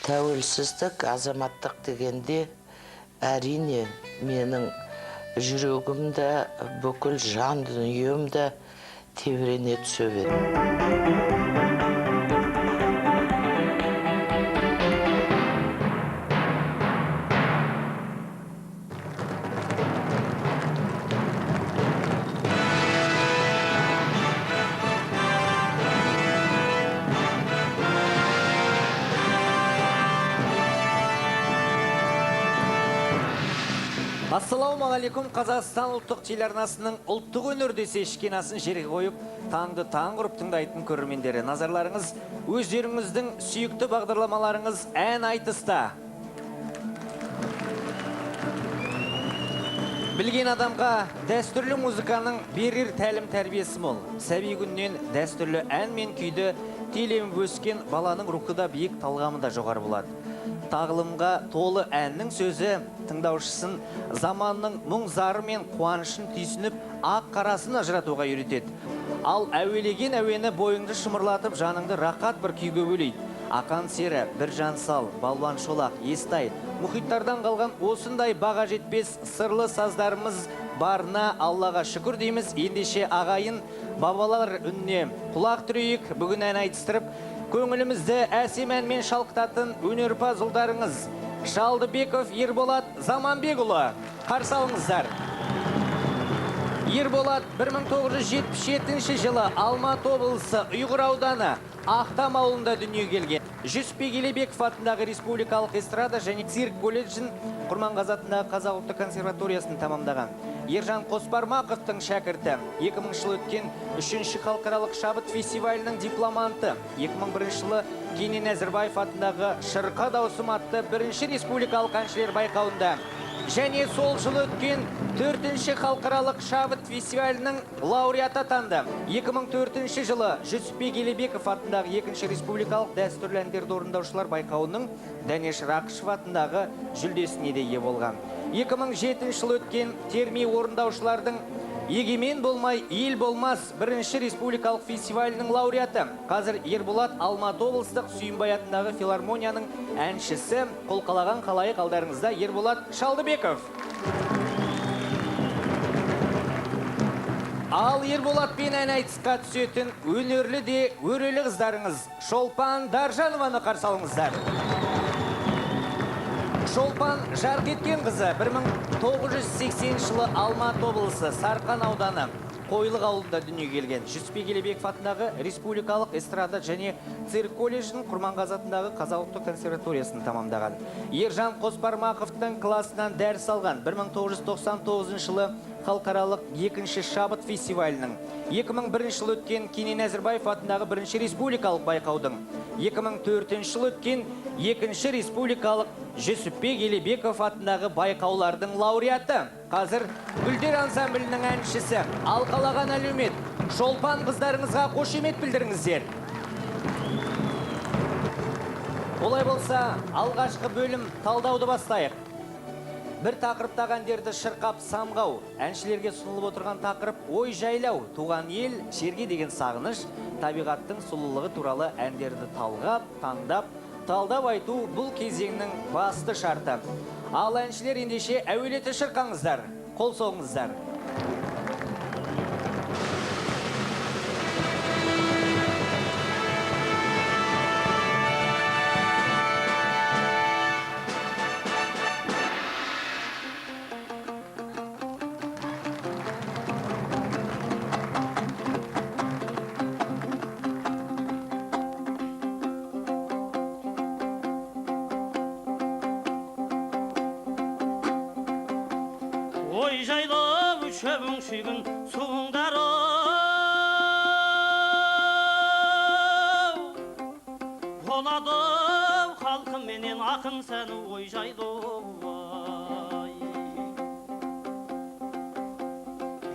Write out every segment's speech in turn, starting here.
Тәуелсіздік, азаматтық дегенде әрине менің жүрегімді, бүкіл жан дүниемді тебірене түсе береді. Ассалаумағалейкум, Қазақстан ұлттық телеарнасының ұлттық өнерде сешкенасын жерге қойып, таңды таң құрып тыңдайтын көрермендері. Назарларыңыз өздеріңіздің сүйікті бағдарламаларыңыз ән айтыста. Білген адамға дәстүрлі музыканың берер тәлім тәрбиесі мол. Сәби күннен дәстүрлі ән мен күйді телеміп өскен баланың рухы да биік, талғамы да жоғары болады. Тағылымға толы әннің сөзі тыңдаушысын заманның мұң-зары мен қуанышын түйсініп, ақ қарасын ажыратуға үйретеді. Ал әуелеген әуені бойыңды шымырлатып, жаныңды рақат бір күйге бөлейді. Ақан сері, бір жансал, балуан шолақ, естай, мұхиттардан қалған осындай баға жетпес сырлы саздарымыз барына Аллаға шүкір дейміз. Ендеше ағайын бабалар үніне құлақ түрейік. Бүгін ән айтыстырып, көңілімізді әсем әнмен шалқытатын өнерпаз ұлдарыңыз Шалдыбеков Ерболат Заманбекұлы. Қарсы алыңыздар. Ерболат 1977 жылы Алматы облысы Ұйғыр ауданы Ақтам ауылында дүниеге келген. Жүсіпбек Елебеков атындағы Республикалық эстрада және цирк колледжін, Құрманғазы атындағы Қазақ ұлттық консерваториясын тамамдаған. Ержан Қоспармақовтың шәкірті, 2000 жыл өткен 3-ші халықаралық шабыт фестивалінің дипломанты, 2001 жылы Кенен Әзірбаев атындағы Шырқа даусым атты 1-ші республикалық әншілер байқауында және сол жылы өткен 4-ші халықаралық шабыт фестивалінің лауреаты атанды. 2004 жылы Жүсіпбек Елебеков атындағы 2-ші республикалық дәстүрлі әндерді орындаушылар байқауының Дәнеш Рақышев атындағы жүлдесіне де ие болған. 2007 жылы өткен терме орындаушылардың Егемен болмай, ел болмас 1-ші республикалық фестивалінің лауреаты. Қазір Ерболат Алматы облыстық Сүйінбай атындағы филармонияның әншісі. Қолқалаған қалайық алдарыңызда Ерболат Шалдыбеков. Ал Ерболатпен ән айтысқа түсетін өнерлі де өрелі қыздарыңыз Шолпан Даржанованы қарсы алыңыздар. Шолпан жарқ еткен қызы 1980 жылы Алматы облысы Сарқан ауданы Қойлық ауылында дүниеге келген. Жүсіпбек Елебеков атындағы Республикалық эстрада және цирк колледжін, Құрманғазы атындағы Қазақ ұлттық консерваториясын тамамдаған. Ержан Қоспармақовтың классынан дәріс алған. 1999 жылы халықаралық 2-ші шабыт фестивалінің, 2001 жылы өткен Кенен Әзірбаев атындағы 1-ші республикалық байқаудың, 2004 жылы өткен 2-ші республикалық Жүсіпбек Елебеков атындағы байқаулардың лауреаты. Қазір Гүлдер ансамблінің әншісі, алқалаған әлеумет, Шолпан қыздарыңызға қошемет білдіріңіздер. Олай болса, алғашқы бөлім талдауды бастайық. Бір тақырыптағы әндерді шырқап самғау, әншілерге сұнылып отырған тақырып ой жайлау, туған ел, жерге деген сағыныш, табиғаттың сұлулығы туралы әндерді талғап, таңдап, талдап айту бұл кезеңнің басты шарты. Ал әншілер ендеше әуелеті шырқаңыздар, қол соғыңыздар.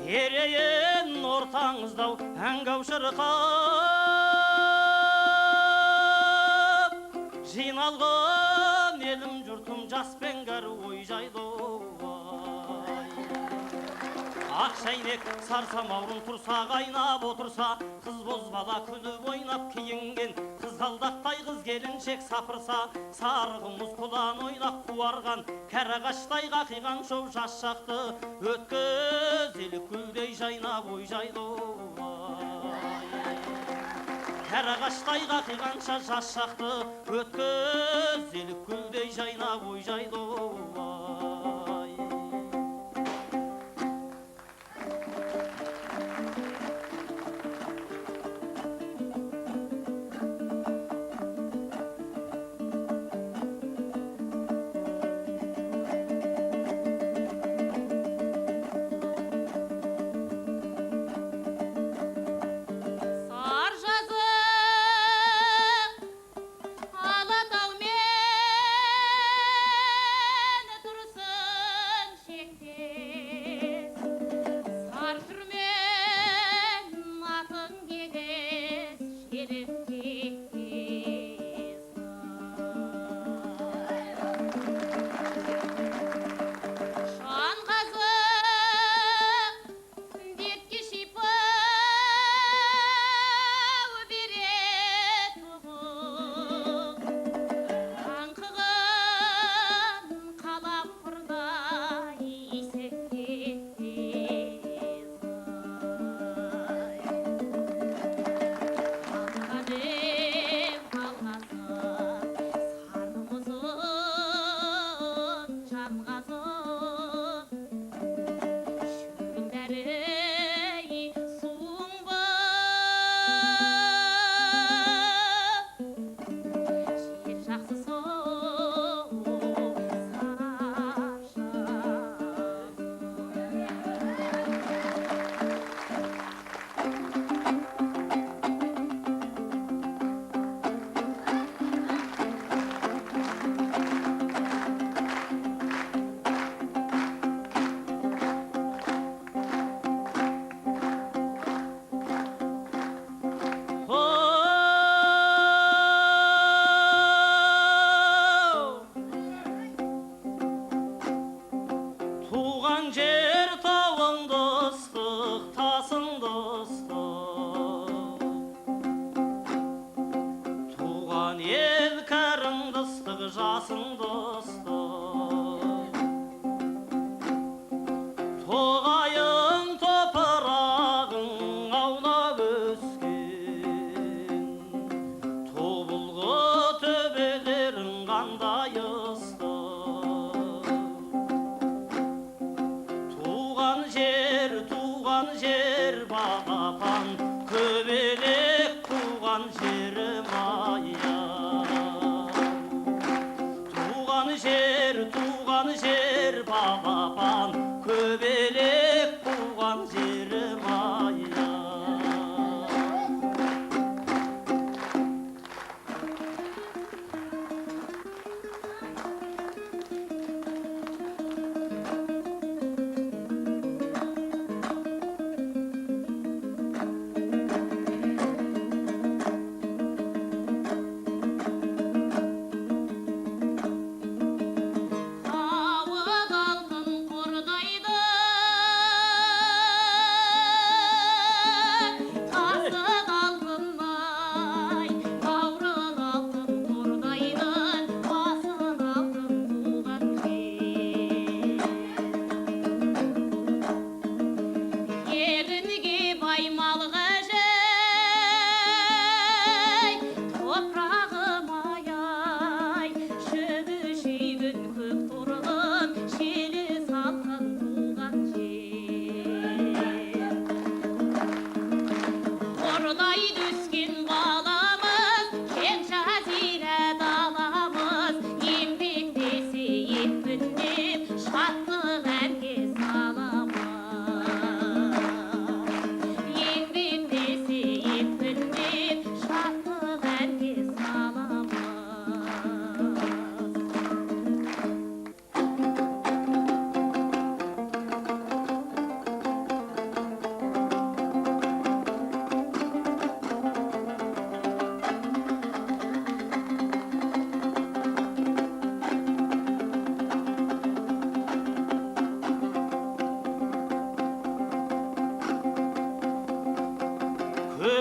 Ерейін ортаңыздау әңгау шырқап, жиналғын елім жұртым жаспен кәрі ой жайлы. Ақ шәйнек сарсамаурын тұрса қайнап отырса, қыз бозбала күліп ойнап киінген, қыз Қызғалдақтай қыз келіншек сапырса, сарығымыз құлан ойнақ қуарған, кәрағаштай қақиған шоу жас шақты, өткізелік гүлдей жайнап ой жайды. Кәрағаштай қақиғанша жас шақты, өткізелік гүлдей жайнап ой жайды.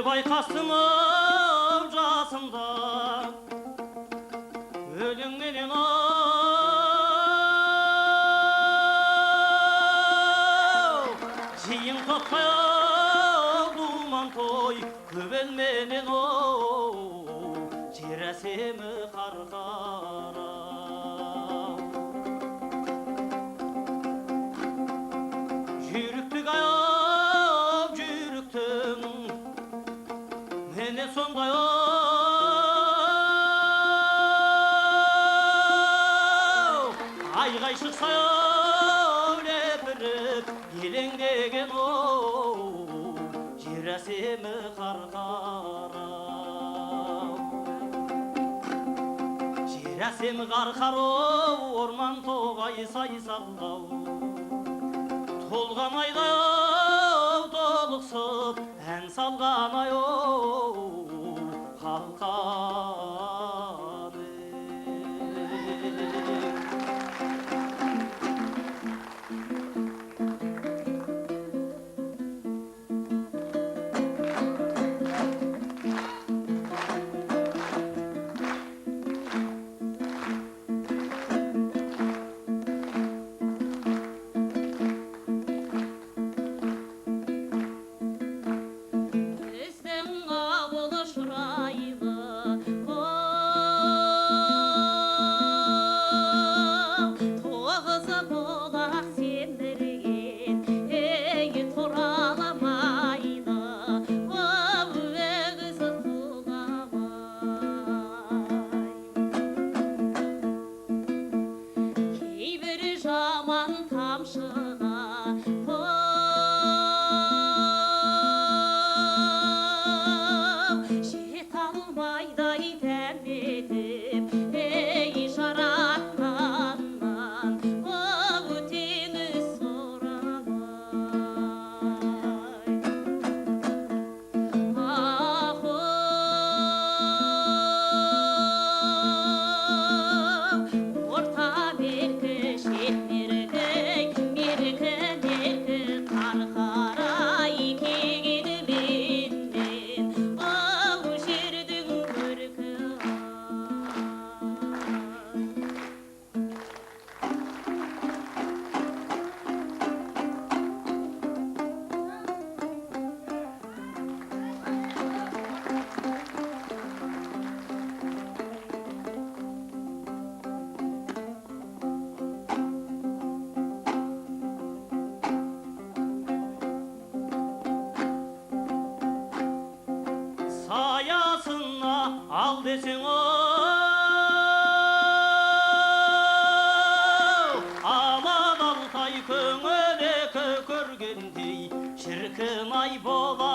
байқасым жасымда өлең менен жиын топтай думан той көбел менен жер әсемі қарқара жүйріктік аяп жүйріктің мені сондай айғай шықса лепіріп елеңдеген жер әсемі қарқара жер әсемі қарқара орман тоғай сайсалдау толған айдай толықсып ән салған ай қалқаны ал десең алан алтай көңіл екі көргендей шіркін ай бола